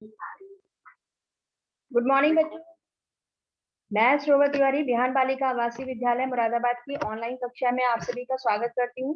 Good morning बच्चों। मैं श्रोवा तिवारी बिहान बालिका आवासीय विद्यालय मुरादाबाद की ऑनलाइन कक्षा में आप सभी का स्वागत करती हूँ।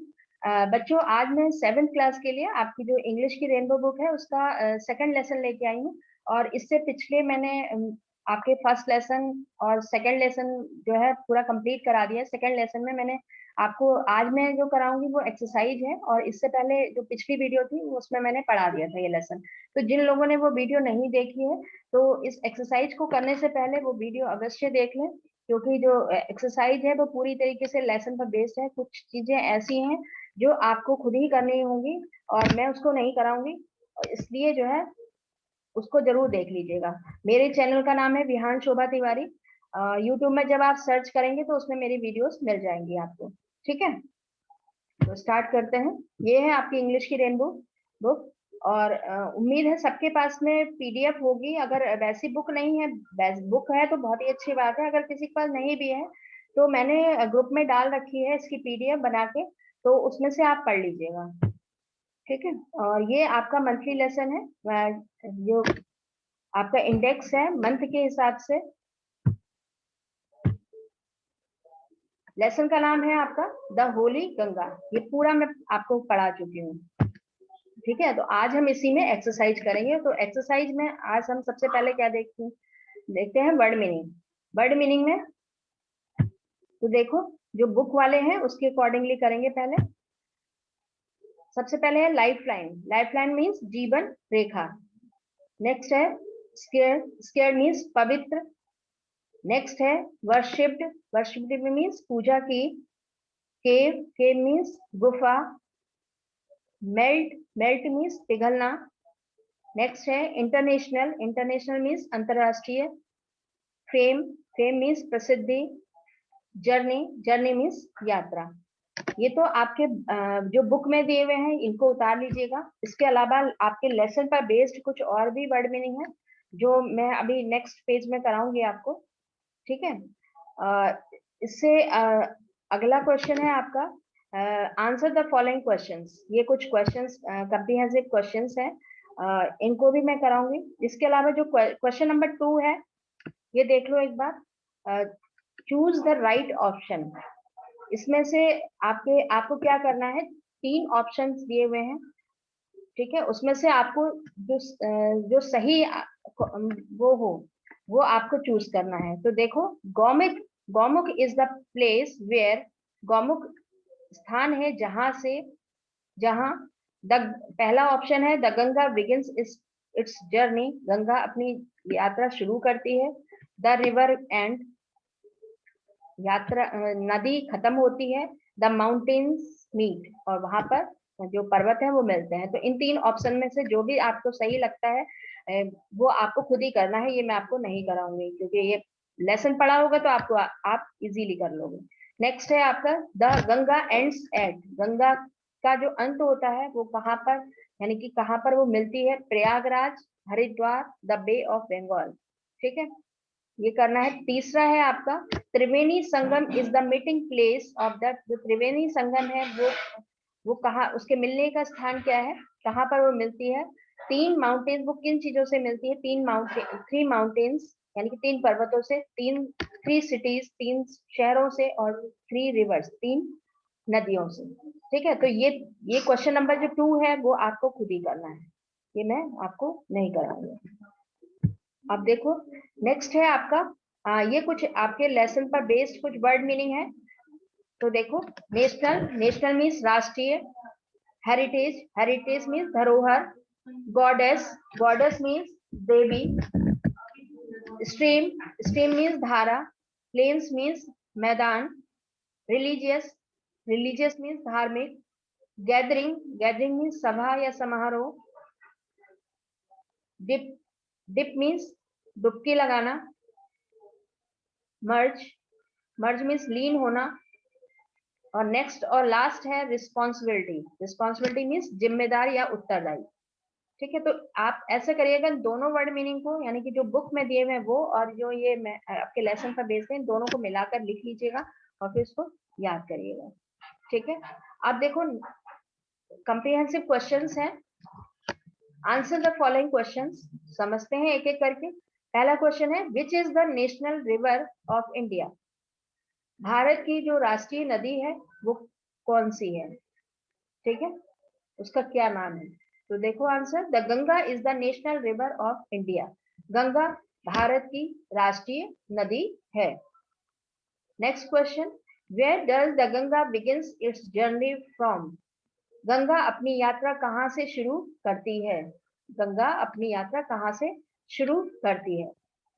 बच्चों, आज मैं 7th क्लास के लिए आपकी जो इंग्लिश की रेनबो बुक है उसका सेकंड लेसन लेके आई हूँ। और इससे पिछले मैंने आपके फर्स्ट लेसन और सेकंड लेसन जो है पूरा कंप्लीट करा दिया है। सेकंड लेसन में मैंने आपको आज मैं जो कराऊंगी वो एक्सरसाइज है, और इससे पहले जो पिछली वीडियो थी उसमें मैंने पढ़ा दिया था ये लेसन। तो जिन लोगों ने वो वीडियो नहीं देखी है तो इस एक्सरसाइज को करने से पहले वो वीडियो अवश्य देख लें, क्योंकि जो एक्सरसाइज है वो पूरी तरीके से लेसन पर बेस्ड है। कुछ चीजें ऐसी हैं जो आपको खुद ही करनी होंगी और मैं उसको नहीं कराऊंगी, और इसलिए जो है उसको जरूर देख लीजिएगा। मेरे चैनल का नाम है विहान शोभा तिवारी। यूट्यूब में जब आप सर्च करेंगे तो उसमें मेरी वीडियोस मिल जाएंगी आपको। ठीक है, तो स्टार्ट करते हैं। ये है आपकी इंग्लिश की रेनबो बुक, और उम्मीद है सबके पास में पीडीएफ होगी। अगर वैसी बुक नहीं है, बुक है तो बहुत ही अच्छी बात है। अगर किसी के पास नहीं भी है तो मैंने ग्रुप में डाल रखी है इसकी पीडीएफ बना के, तो उसमें से आप पढ़ लीजिएगा। ठीक है, और ये आपका मंथली लेसन है। जो आपका इंडेक्स है मंथ के हिसाब से। लेसन का नाम है आपका द होली गंगा। ये पूरा मैं आपको पढ़ा चुकी हूँ। ठीक है, तो आज हम इसी में एक्सरसाइज करेंगे। तो एक्सरसाइज में आज हम सबसे पहले क्या देखते हैं वर्ड मीनिंग। वर्ड मीनिंग में तो देखो, जो बुक वाले हैं उसके अकॉर्डिंगली करेंगे। पहले सबसे पहले है life line. Life line means जीवन रेखा। नेक्स्ट है स्केयर। स्केयर मीन्स पवित्र। नेक्स्ट है वर्शिप्ड। वर्शिप्ड मीन्स पूजा की। केव। केव मीन्स गुफा। मेल्ट। मेल्ट मीन्स पिघलना। नेक्स्ट है इंटरनेशनल। इंटरनेशनल मीन्स अंतरराष्ट्रीय। फेम। फेम मीन्स प्रसिद्धि। जर्नी। जर्नी मीन्स यात्रा। ये तो आपके जो बुक में दिए हुए हैं इनको उतार लीजिएगा। इसके अलावा आपके लेसन पर बेस्ड कुछ और भी वर्ड मीनिंग है जो मैं अभी नेक्स्ट पेज में कराऊंगी आपको। ठीक है, इससे अगला क्वेश्चन है आपका आंसर द फॉलोइंग क्वेश्चंस। ये कुछ क्वेश्चंस कॉम्प्रिहेंसिव क्वेश्चंस हैं, इनको भी मैं कराऊंगी। इसके अलावा जो क्वेश्चन नंबर 2 है ये देख लो एक बार। Choose the right option. इसमें से आपको क्या करना है, 3 ऑप्शंस दिए हुए हैं। ठीक है, उसमें से आपको जो सही वो हो वो आपको चूज करना है। तो देखो, Gaumukh. Gaumukh is the place where. Gaumukh स्थान है जहां द पहला ऑप्शन है the Ganga begins its journey. Ganga अपनी यात्रा शुरू करती है। द रिवर एंड यात्रा नदी खत्म होती है। द माउंटेन्स मीट, और वहां पर जो पर्वत है वो मिलते हैं। तो इन 3 ऑप्शन में से जो भी आपको सही लगता है वो आपको खुद ही करना है। ये मैं आपको नहीं कराऊंगी क्योंकि ये लेसन पढ़ा होगा तो आपको आप इजीली कर लोगे। नेक्स्ट है आपका the Ganga ends at. Ganga का जो अंत होता है वो कहाँ पर, यानी कि कहाँ पर वो मिलती है। Prayagraj, Haridwar, the Bay of Bengal. ठीक है, ये करना है। तीसरा है आपका Triveni Sangam is the meeting place of the. जो त्रिवेणी संगम है वो कहाँ, उसके मिलने का स्थान क्या है, कहाँ पर वो मिलती है। 3 माउंटेन्स वो किन चीजों से मिलती है, 3 माउंटेन, 3 माउंटेन्स यानी कि 3 पर्वतों से, 3 सिटीज, 3 शहरों से, और 3 रिवर्स, 3 नदियों से। ठीक है, तो ये क्वेश्चन नंबर जो 2 है वो आपको खुद ही करना है, ये मैं आपको नहीं कराऊंगी। अब देखो, नेक्स्ट है आपका ये कुछ आपके लेसन पर बेस्ड कुछ वर्ड मीनिंग है। तो देखो, नेशनल। नेशनल मीन्स राष्ट्रीय। हेरिटेज। हेरिटेज मीन्स धरोहर। गॉडेस। गॉडेस मीन्स देवी। स्ट्रीम। स्ट्रीम मीन्स धारा। प्लेन्स मीन्स मैदान। रिलीजियस। रिलीजियस मीन्स धार्मिक। गैदरिंग। गैदरिंग मीन्स सभा या समारोह। डिप। डिप मीन्स डुबकी लगाना। मर्ज। मर्ज मीन्स लीन होना। और नेक्स्ट और लास्ट है रिस्पॉन्सिबिलिटी। रिस्पॉन्सिबिलिटी मीन्स जिम्मेदार या उत्तरदायी। ठीक है, तो आप ऐसे करिएगा दोनों वर्ड मीनिंग को, यानी कि जो बुक में दिए हुए हैं वो और जो ये मैं आपके लेसन पर बेस्ड हैं, दोनों को मिलाकर लिख लीजिएगा और फिर इसको याद करिएगा। ठीक है, अब देखो कॉम्प्रिहेंसिव क्वेश्चंस हैं। Answer the following questions. समझते हैं एक एक करके। पहला क्वेश्चन है, which is the national river of India? Bharat की जो राष्ट्रीय नदी है वो कौन सी है? ठीक है, उसका क्या नाम है? तो देखो answer, the Ganga is the national river of India. Ganga Bharat की राष्ट्रीय नदी है। Next question, where does the Ganga begins its journey from? Ganga अपनी यात्रा कहाँ से शुरू करती है? गंगा अपनी यात्रा कहाँ से शुरू करती है?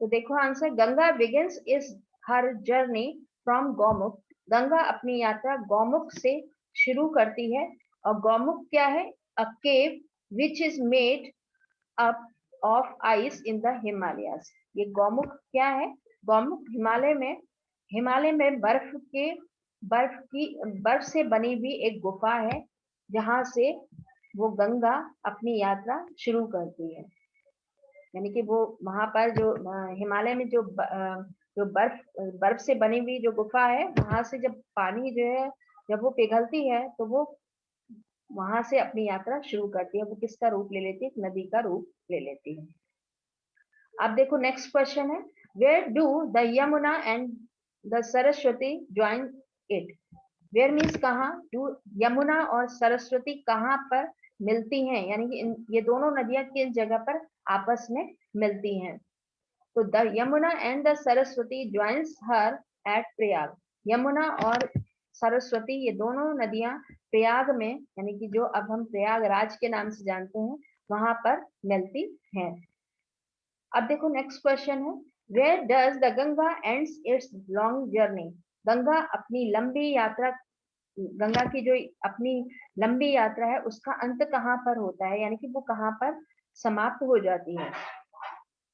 तो देखो answer, Ganga begins is her journey from Gaumukh. Ganga अपनी यात्रा गौमुख से शुरू करती है। और गौमुख क्या है? A cave which is made up of ice in the Himalayas. ये गौमुख क्या है? गौमुख हिमालय में बर्फ से बनी हुई एक गुफा है, जहां से वो गंगा अपनी यात्रा शुरू करती है। यानी कि वो वहां पर जो हिमालय में जो बर्फ से बनी हुई जो गुफा है, वहां से जब पानी जो है, जब वो पिघलती है तो वो वहां से अपनी यात्रा शुरू करती है। वो किसका रूप ले लेती है? एक नदी का रूप ले लेती है। अब देखो नेक्स्ट क्वेश्चन है, where do the Yamuna and the Saraswati join it? Where means कहाँ, डू यमुना और सरस्वती कहाँ पर मिलती हैं? यानी कि ये दोनों नदियां किस जगह पर आपस में मिलती हैं? तो the Yamuna and the Saraswati joins her at Prayag. Yamuna और सरस्वती ये दोनों नदियां प्रयाग में, यानी कि जो अब हम प्रयागराज के नाम से जानते हैं, वहां पर मिलती हैं। अब देखो नेक्स्ट क्वेश्चन है, where does the Ganga ends its long journey? Ganga अपनी लंबी यात्रा गंगा की जो अपनी लंबी यात्रा है उसका अंत कहाँ पर होता है? यानी कि वो कहाँ पर समाप्त हो जाती है?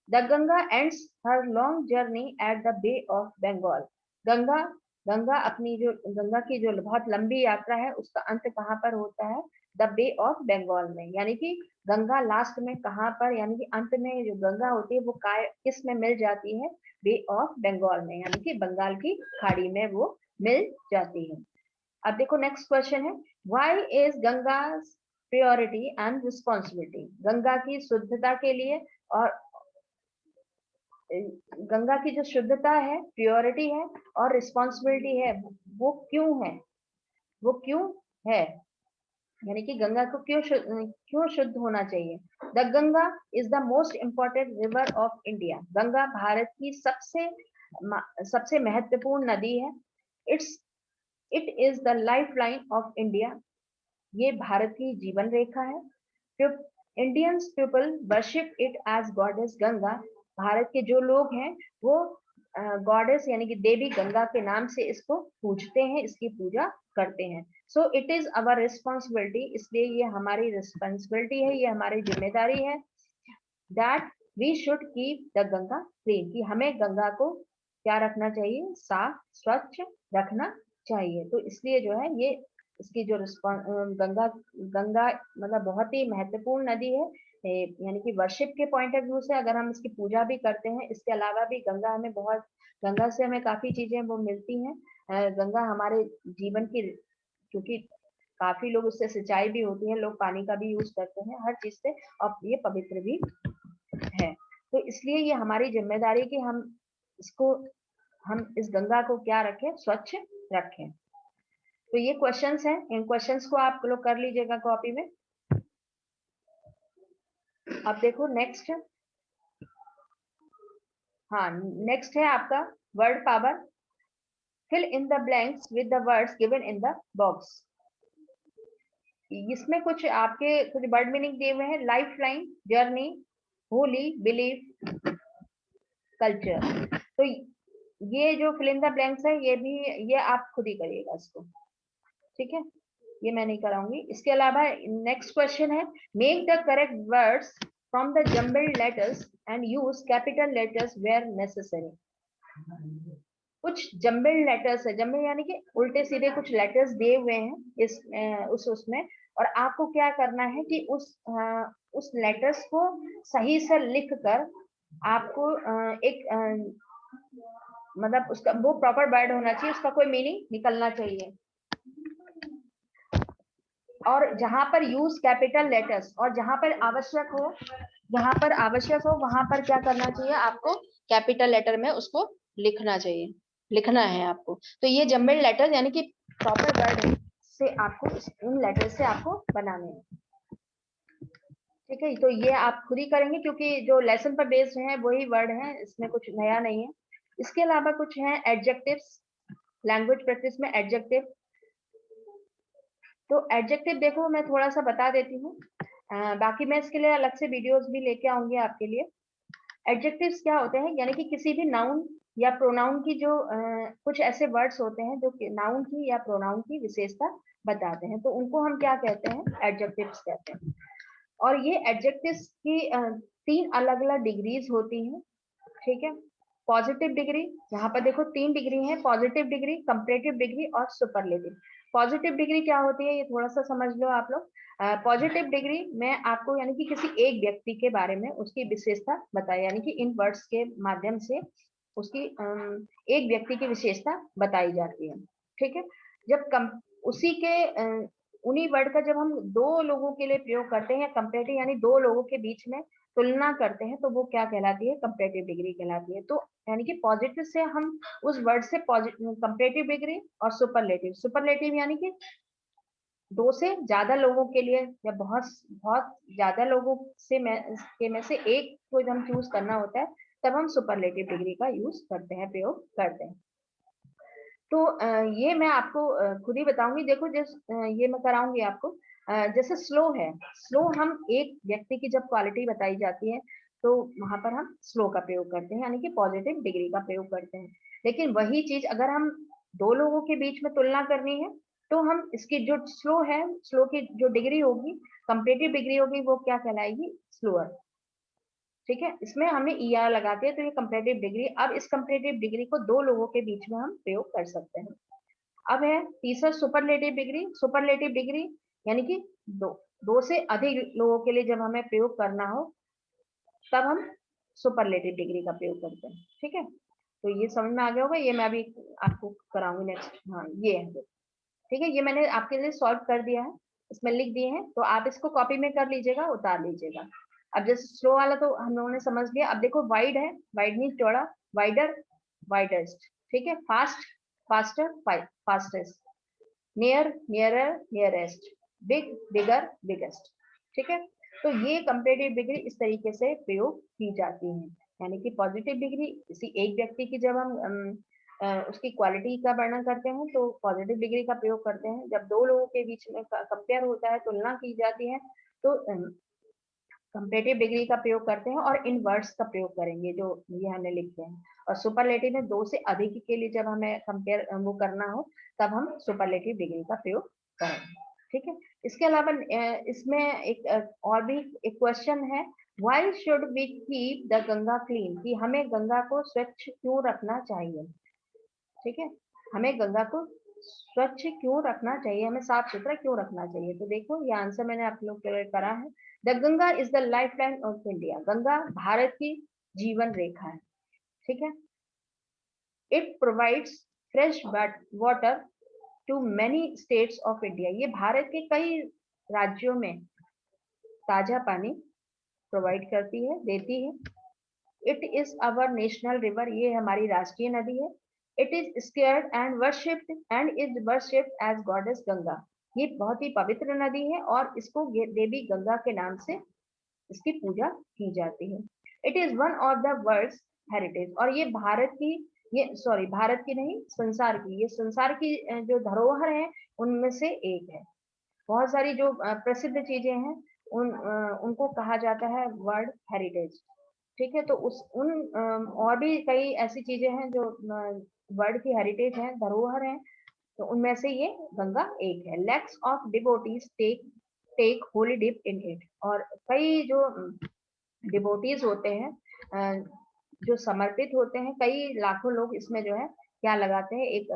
The Ganga ends her long journey at the Bay of Bengal. Ganga Ganga की जो बहुत लंबी यात्रा है उसका अंत कहाँ पर होता है? द बे ऑफ बंगाल में। यानी कि गंगा लास्ट में कहाँ पर, यानी कि अंत में जो गंगा होती है वो किस में मिल जाती है? बे ऑफ बंगाल में, यानी कि बंगाल की खाड़ी में वो मिल जाती है। अब देखो नेक्स्ट क्वेश्चन है, why is Ganga purity and responsibility? Ganga की शुद्धता के लिए और गंगा की जो शुद्धता है, प्योरिटी है और रिस्पॉन्सिबिलिटी है, वो क्यों है? वो क्यों है? यानी कि गंगा को क्यों शुद्ध होना चाहिए? The Ganga is the most important river of India. Ganga Bharat की सबसे महत्वपूर्ण नदी है। It's it is the life line of India. ये भारत की जीवन रेखा है। Indians people worship it as goddess Ganga. Bharat के जो लोग हैं वो गॉडेस यानी कि देवी गंगा के नाम से इसको पूजते हैं, इसकी पूजा करते हैं। So it is our responsibility, इसलिए ये हमारी रिस्पॉन्सिबिलिटी है, ये हमारी जिम्मेदारी है, that we should keep the Ganga clean, कि हमें गंगा को क्या रखना चाहिए? साफ स्वच्छ रखना चाहिए। तो इसलिए जो है ये इसकी जो गंगा गंगा मतलब बहुत ही महत्वपूर्ण नदी है। यानी कि वर्शिप के पॉइंट ऑफ व्यू से अगर हम इसकी पूजा भी करते हैं, इसके अलावा भी गंगा से हमें काफी चीजें वो मिलती हैं। गंगा हमारे जीवन की, क्योंकि काफी लोग उससे सिंचाई भी होती है, लोग पानी का भी यूज करते हैं हर चीज से, और ये पवित्र भी है। तो इसलिए ये हमारी जिम्मेदारी कि हम इस गंगा को क्या रखें? स्वच्छ रखें। तो ये क्वेश्चंस हैं, इन क्वेश्चंस को आप लोग कर लीजिएगा कॉपी में। अब देखो नेक्स्ट, हाँ नेक्स्ट है आपका word power. Fill in the blanks with the words given in the box. इसमें कुछ आपके कुछ वर्ड मीनिंग दिए हुए हैं, life line, journey, holy, belief, culture. तो ये जो फिल इन द ब्लैंक्स है ये आप खुद ही करिएगा इसको, ठीक है, ये मैं नहीं कराऊंगी। इसके अलावा नेक्स्ट क्वेश्चन है, make the correct words from the jumbled letters and use capital letters where necessary. कुछ जम्बल्ड लेटर्स है, जम्बल्ड यानी कि उल्टे सीधे कुछ लेटर्स दिए हुए हैं उसमें, और आपको क्या करना है कि उस लेटर्स को सही से लिख कर आपको मतलब उसका वो प्रॉपर वर्ड होना चाहिए, उसका कोई मीनिंग निकलना चाहिए। और जहां पर यूज कैपिटल लेटर्स और जहां पर आवश्यक हो, वहां पर क्या करना चाहिए आपको, कैपिटल लेटर में उसको लिखना चाहिए, लिखना है आपको। तो ये जम्बल्ड लेटर यानी कि प्रॉपर वर्ड से आपको इन लेटर से आपको बनाने हैं। ठीक है, तो ये आप खुद ही करेंगे क्योंकि जो लेसन पर बेस्ड है वही वर्ड है, इसमें कुछ नया नहीं है। इसके अलावा कुछ है एडजेक्टिव्स, लैंग्वेज प्रैक्टिस में एडजेक्टिव। तो एडजेक्टिव देखो मैं थोड़ा सा बता देती हूँ, बाकी मैं इसके लिए अलग से वीडियोस भी लेके आऊंगी आपके लिए। एडजेक्टिव्स क्या होते हैं, यानी कि किसी भी नाउन या प्रोनाउन की जो कुछ ऐसे वर्ड्स होते हैं जो नाउन की या प्रोनाउन की विशेषता बताते हैं, तो उनको हम क्या कहते हैं, एडजेक्टिव्स कहते हैं। और ये एडजेक्टिव्स की 3 अलग अलग डिग्रीज होती हैं। ठीक है, पॉजिटिव डिग्री, यहाँ पर देखो 3 डिग्री है, पॉजिटिव डिग्री, कंपैरेटिव डिग्री और सुपरलेटिव। पॉजिटिव डिग्री क्या होती है ये थोड़ा सा समझ लो आप लोग। पॉजिटिव डिग्री में आपको यानी कि किसी एक व्यक्ति के बारे में उसकी विशेषता बताई, यानी कि इन वर्ड्स के माध्यम से उसकी एक व्यक्ति की विशेषता बताई जाती है। ठीक है, जब उसी के उन्हीं वर्ड का जब हम दो लोगों के लिए प्रयोग करते हैं, या कंपेरेटिव यानी दो लोगों के बीच में तुलना करते हैं, तो वो क्या कहलाती है, कंपैरेटिव डिग्री कहलाती है। तो यानी कि पॉजिटिव से हम उस वर्ड से कंपैरेटिव डिग्री, और सुपरलेटिव, सुपरलेटिव यानी कि 2 से ज्यादा लोगों के लिए या बहुत बहुत ज्यादा लोगों में से एक को जब हम चूज करना होता है तब हम सुपरलेटिव डिग्री का यूज करते हैं, प्रयोग करते हैं। तो ये मैं आपको खुद ही बताऊंगी। देखो ये मैं कराऊंगी आपको। जैसे स्लो है, स्लो हम एक व्यक्ति की जब क्वालिटी बताई जाती है तो वहां पर हम स्लो का प्रयोग करते हैं, यानी कि पॉजिटिव डिग्री का प्रयोग करते हैं। लेकिन वही चीज अगर हम दो लोगों के बीच में तुलना करनी है तो हम इसकी जो स्लो है, स्लो की जो डिग्री होगी, कंपेरेटिव डिग्री होगी, वो क्या कहलाएगी, स्लोअर। ठीक है, इसमें हमने ER लगाते हैं तो ये कंपैरेटिव डिग्री। अब इस कंपैरेटिव डिग्री को दो लोगों के बीच में हम प्रयोग कर सकते हैं। अब है तीसरा सुपरलेटिव डिग्री। सुपरलेटिव डिग्री यानी कि दो दो से अधिक लोगों के लिए जब हमें प्रयोग करना हो तब हम सुपरलेटिव डिग्री का प्रयोग करते हैं। ठीक है, तो ये समझ में आ गया होगा, ये मैं अभी आपको कराऊंगी नेक्स्ट। हाँ ये है, ठीक है, ये मैंने आपके लिए सॉल्व कर दिया है, इसमें लिख दिए हैं, तो आप इसको कॉपी में कर लीजिएगा, उतार लीजिएगा। अब जैसे स्लो वाला तो हम लोगों ने समझ लिया। अब देखो वाइड है, वाइड मीन चौड़ा, वाइडर, वाइडेस्ट। ठीक है, fast, faster, fastest, near, nearer, nearest, big, bigger, biggest. ठीक है, तो ये कंपैरेटिव डिग्री इस तरीके से प्रयोग की जाती है। यानी कि पॉजिटिव डिग्री किसी एक व्यक्ति की जब हम उसकी क्वालिटी का वर्णन करते हैं तो पॉजिटिव डिग्री का प्रयोग करते हैं। जब दो लोगों के बीच में कंपेयर होता है, तुलना की जाती है, तो कंपेरेटिव डिग्री का प्रयोग करते हैं और इन वर्ड्स का प्रयोग करेंगे जो ये हमने लिखे हैं। और सुपरलेटिव में 2 से अधिक के लिए जब हमें कंपेयर वो करना हो तब हम सुपरलेटिव डिग्री का प्रयोग करेंगे। ठीक है, इसके अलावा इसमें एक और भी एक क्वेश्चन है, why should we keep the Ganga clean, कि हमें गंगा को स्वच्छ क्यों रखना चाहिए। ठीक है, हमें गंगा को स्वच्छ क्यों रखना चाहिए, हमें साफ सुथरा क्यों रखना चाहिए। तो देखो ये आंसर मैंने आप लोग के लिए करा है। The Ganga is the life line of India, Ganga Bharat की जीवन रेखा है। ठीक है, it provides fresh water to many states of India, ये भारत के कई राज्यों में ताजा पानी प्रोवाइड करती है, देती है। It is our national river, ये हमारी राष्ट्रीय नदी है। It is scared and is worshipped as goddess Ganga, ये बहुत ही पवित्र नदी है और इसको देवी गंगा के नाम से इसकी पूजा की जाती है। It is one of the world's heritage, और ये भारत की, ये सॉरी भारत की नहीं, संसार की, ये संसार की जो धरोहर है उनमें से एक है। बहुत सारी जो प्रसिद्ध चीजें हैं उनको कहा जाता है वर्ल्ड हेरिटेज। ठीक है, तो उस उन और भी कई ऐसी चीजें हैं जो वर्ल्ड की हेरिटेज है, धरोहर है, तो उनमें से ये गंगा एक है। Lakhs of devotees take holy dip in it, और कई जो डिवोटीज होते हैं जो समर्पित होते हैं, कई लाखों लोग इसमें जो है क्या लगाते हैं, एक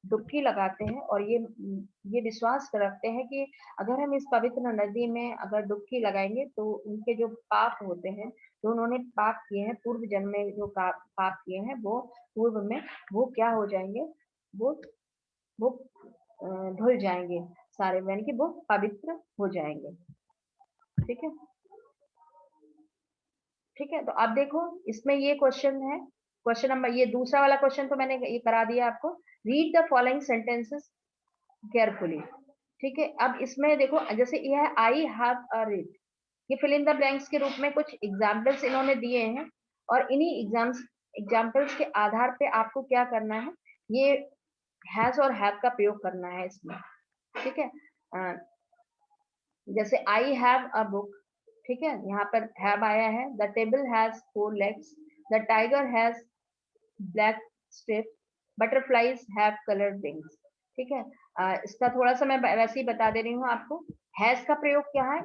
डुबकी लगाते हैं, और ये विश्वास रखते हैं कि अगर हम इस पवित्र नदी में अगर डुबकी लगाएंगे तो उनके जो पाप होते हैं, जो उन्होंने पाप किए हैं पूर्व जन्म में, जो पाप किए हैं वो पूर्व में, वो क्या हो जाएंगे, वो वो धुल जाएंगे, सारे, यानी कि वो पवित्र हो जाएंगे। ठीक है, ठीक है। तो अब देखो इसमें ये क्वेश्चन है, क्वेश्चन नंबर, ये दूसरा वाला क्वेश्चन तो मैंने ये करा दिया आपको। Read the following sentences carefully. ठीक है, अब इसमें देखो जैसे ये है आई हैव अ रीड, ये फिल इन द ब्लैंक्स के रूप में कुछ एग्जाम्पल्स इन्होंने दिए हैं, और इन्हीं एग्जाम्पल्स के आधार पे आपको क्या करना है, ये हैज और हैव का प्रयोग करना है इसमें। ठीक है, जैसे आई हैव अ बुक, ठीक है, यहाँ पर हैव आया है। The table has 4 legs, the tiger has black strip, butterflies have coloured wings. ठीक है, इसका थोड़ा सा मैं वैसे ही बता दे रही हूँ आपको। हैज का प्रयोग क्या है,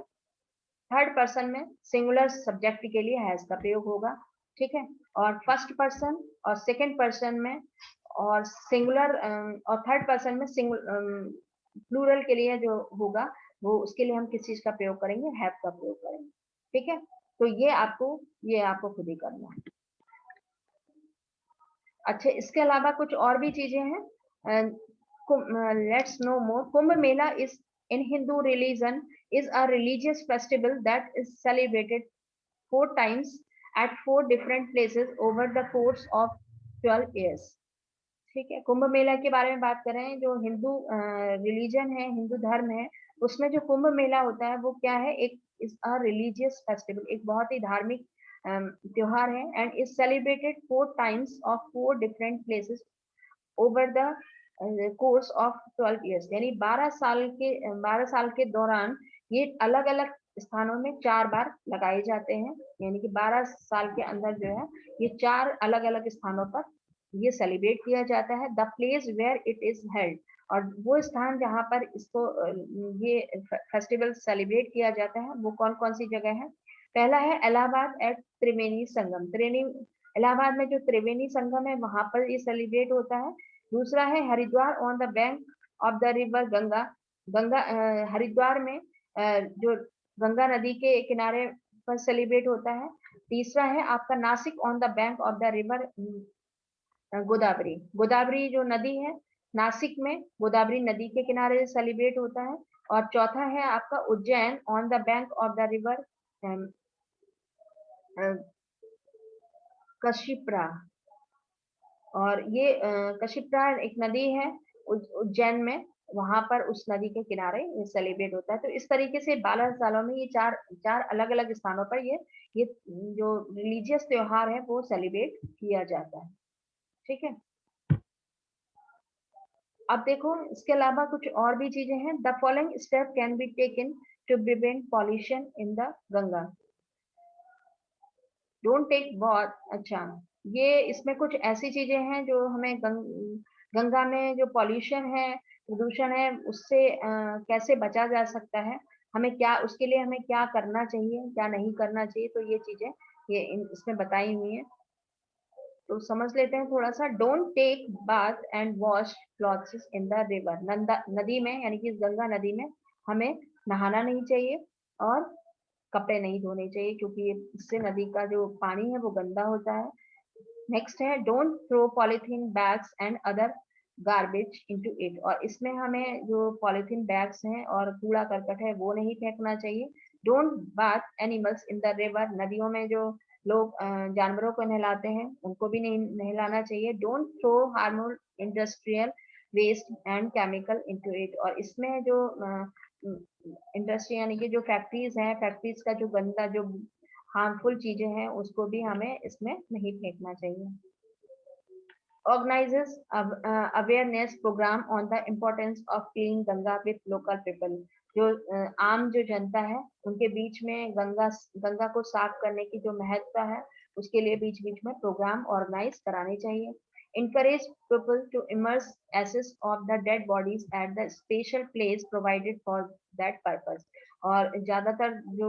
थर्ड पर्सन में सिंगुलर सब्जेक्ट के लिए हैज का प्रयोग होगा। ठीक है, और फर्स्ट पर्सन और सेकंड पर्सन में, और सिंगुलर और थर्ड पर्सन में प्लूरल के लिए जो होगा, वो उसके लिए हम किस चीज का प्रयोग करेंगे, हैव का प्रयोग करेंगे। ठीक है, तो ये आपको खुद ही करना है। अच्छा, इसके अलावा कुछ और भी चीजें हैं। Let's no more. Kumbh Mela is in Hindu religion is a religious festival that is celebrated 4 times at 4 different places over the course of 12 years. ठीक है, कुंभ मेला के बारे में बात कर रहे हैं। जो हिंदू रिलीजन है, हिंदू धर्म है, उसमें जो कुंभ मेला होता है वो क्या है, एक इज अ रिलीजियस फेस्टिवल, एक बहुत ही धार्मिक त्योहार है, and is celebrated 4 times of 4 different places over the course of 12 years, यानी 12 साल के दौरान ये अलग अलग स्थानों में 4 बार लगाए जाते हैं। यानी कि 12 साल के अंदर जो है ये 4 अलग अलग स्थानों पर ये सेलिब्रेट किया जाता है। The place where it is held, और वो स्थान जहाँ पर इसको ये फेस्टिवल सेलिब्रेट किया जाता है वो कौन कौन सी जगह है। पहला है इलाहाबाद एट त्रिवेणी संगम, इलाहाबाद में जो त्रिवेणी संगम है वहां पर ये सेलिब्रेट होता है। दूसरा है Haridwar on the bank of the river Ganga, Haridwar में जो गंगा नदी के किनारे पर सेलिब्रेट होता है। तीसरा है आपका Nashik on the bank of the river Godavari, Godavari जो नदी है नासिक में, गोदावरी नदी के किनारे सेलिब्रेट होता है। और चौथा है आपका Ujjain on the bank of the river Kshipra, और ये कशिप्रा एक नदी है उज्जैन में, वहां पर उस नदी के किनारे ये सेलिब्रेट होता है। तो इस तरीके से 12 सालों में ये चार चार अलग अलग स्थानों पर ये जो रिलीजियस त्योहार है वो सेलिब्रेट किया जाता है। ठीक है, अब देखो इसके अलावा कुछ और भी चीजें हैं। The following step can be taken to prevent pollution in the Ganga. Don't take what, अच्छा, ये इसमें कुछ ऐसी चीजें हैं जो हमें गंगा में जो पॉल्यूशन है, प्रदूषण है, उससे कैसे बचा जा सकता है, हमें क्या, उसके लिए हमें क्या करना चाहिए, क्या नहीं करना चाहिए। तो ये चीजें ये इसमें बताई हुई हैं, तो समझ लेते हैं थोड़ा सा। Don't take bath and wash clothes in the river, नदी में, यानी कि गंगा नदी में हमें नहाना नहीं चाहिए और कपड़े नहीं धोने चाहिए, क्योंकि इससे नदी का जो पानी है वो गंदा होता है। नेक्स्ट है don't throw polythene bags and other garbage into it, और इसमें हमें जो पॉलीथीन बैग्स हैं और कूड़ा करकट है वो नहीं फेंकना चाहिए। Don't bath animals in the river, नदियों में जो लोग जानवरों को नहलाते हैं उनको भी नहीं नहलाना चाहिए। Don't throw harmful industrial waste and chemical into it, और इसमें जो इंडस्ट्री यानी कि जो फैक्ट्रीज हैं, फैक्ट्रीज का जो गंदा, जो हार्मफुल चीजें हैं उसको भी हमें इसमें नहीं फेंकना चाहिए। Organizes awareness program on the importance of clean Ganga with local people, जो आम जो जनता है उनके बीच में गंगा को साफ करने की जो महत्ता है उसके लिए बीच बीच में प्रोग्राम ऑर्गेनाइज कराने चाहिए। Encourage people to immerse ashes of the dead bodies at the special place provided for that purpose, और ज्यादातर जो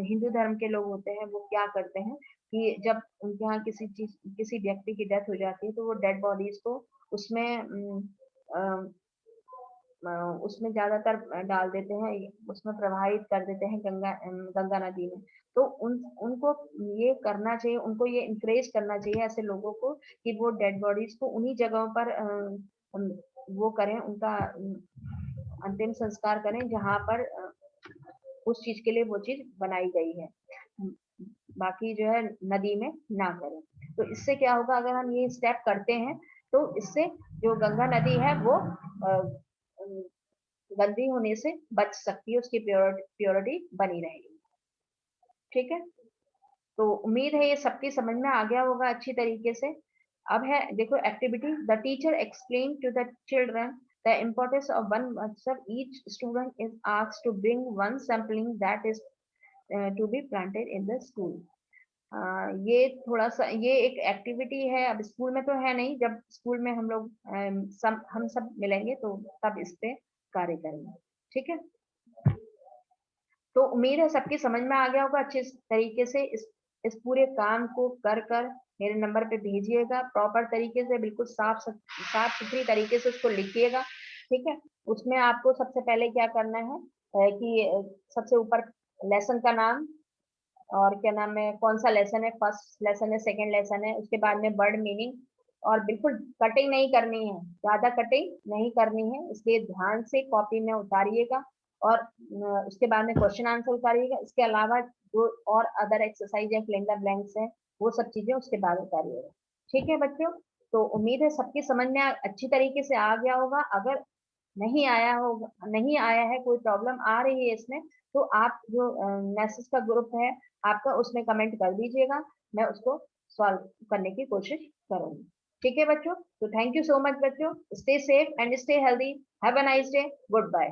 हिंदू धर्म के लोग होते हैं वो क्या करते हैं कि जब उनके यहाँ किसी व्यक्ति की डेथ हो जाती है तो वो डेड बॉडीज को उसमें उसमें ज्यादातर डाल देते हैं, उसमें प्रवाहित कर देते हैं गंगा नदी में। तो उनको ये करना चाहिए, उनको ये इंकरेज करना चाहिए ऐसे लोगों को कि वो डेड बॉडीज को उन्हीं जगहों पर वो करें, उनका अंतिम संस्कार करें जहाँ पर उस चीज के लिए वो चीज बनाई गई है, बाकी जो है नदी में ना करें। तो इससे क्या होगा, अगर हम ये स्टेप करते हैं तो इससे जो गंगा नदी है वो गंदी होने से बच सकती है, उसकी प्योरिटी बनी रहेगी। ठीक है, तो उम्मीद है ये सबकी समझ में आ गया होगा अच्छी तरीके से। अब है देखो activity, the teacher explain to the children the importance of Van Mahotsav, each student is asked to bring one sapling that is to be planted in the school. ये थोड़ा सा ये एक एक्टिविटी है, अब स्कूल में तो है नहीं, जब स्कूल में हम लोग हम सब मिलेंगे तो तब इस पे कार्य करेंगे। ठीक है, तो उम्मीद है सबकी समझ में आ गया होगा अच्छे तरीके से। इस पूरे काम को कर कर मेरे नंबर पे भेजिएगा, प्रॉपर तरीके से, बिल्कुल साफ सुथरी तरीके से उसको लिखिएगा। ठीक है, उसमें आपको सबसे पहले क्या करना है कि सबसे ऊपर लेसन का नाम, और क्या नाम है, कौन सा लेसन है, फर्स्ट लेसन है, सेकंड लेसन है, उसके बाद में वर्ड मीनिंग। और बिल्कुल कटिंग नहीं करनी है, ज्यादा कटिंग नहीं करनी है, इसलिए ध्यान से कॉपी में उतारिएगा। और उसके बाद में क्वेश्चन आंसर उतारिएगा। इसके अलावा जो और अदर एक्सरसाइज है, फिल इन द ब्लैंक्स है, वो सब चीजें उसके बाद उतारिएगा। ठीक है बच्चों, तो उम्मीद है सबकी समझ में अच्छी तरीके से आ गया होगा। अगर नहीं आया होगा, नहीं आया है, कोई प्रॉब्लम आ रही है इसमें, तो आप जो मैसेज का ग्रुप है आपका, उसमें कमेंट कर दीजिएगा, मैं उसको सॉल्व करने की कोशिश करूंगी। ठीक है बच्चों, तो थैंक यू सो मच बच्चों, stay safe and stay healthy, have a nice day, good bye.